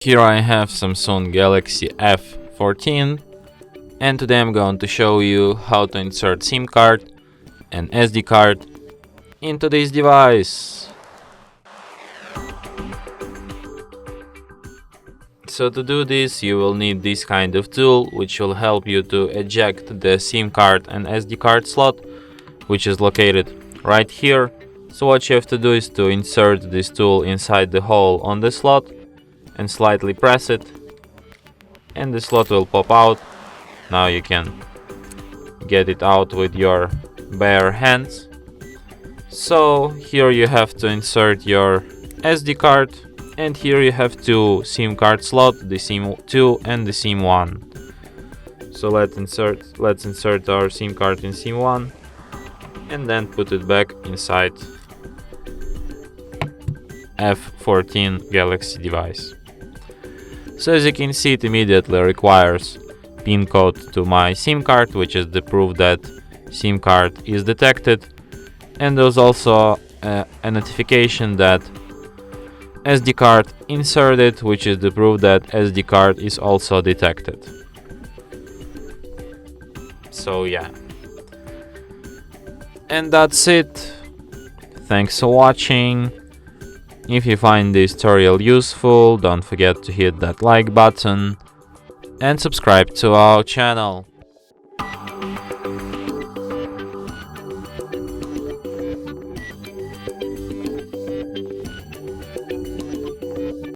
Here I have Samsung Galaxy F14 and today I'm going to show you how to insert SIM card and SD card into this device. So to do this you will need this kind of tool which will help you to eject the SIM card and SD card slot, which is located right here. So what you have to do is to insert this tool inside the hole on the slot and slightly press it, and the slot will pop out. Now you can get it out with your bare hands. So here you have to insert your SD card, and here you have two SIM card slots, the SIM2 and the SIM1. So let's insert our SIM card in SIM1 and then put it back inside F14 Galaxy device. So as you can see, it immediately requires PIN code to my SIM card, which is the proof that SIM card is detected, and there's also a notification that SD card inserted, which is the proof that SD card is also detected. So yeah, and that's it. Thanks for watching. If you find this tutorial useful, don't forget to hit that like button and subscribe to our channel.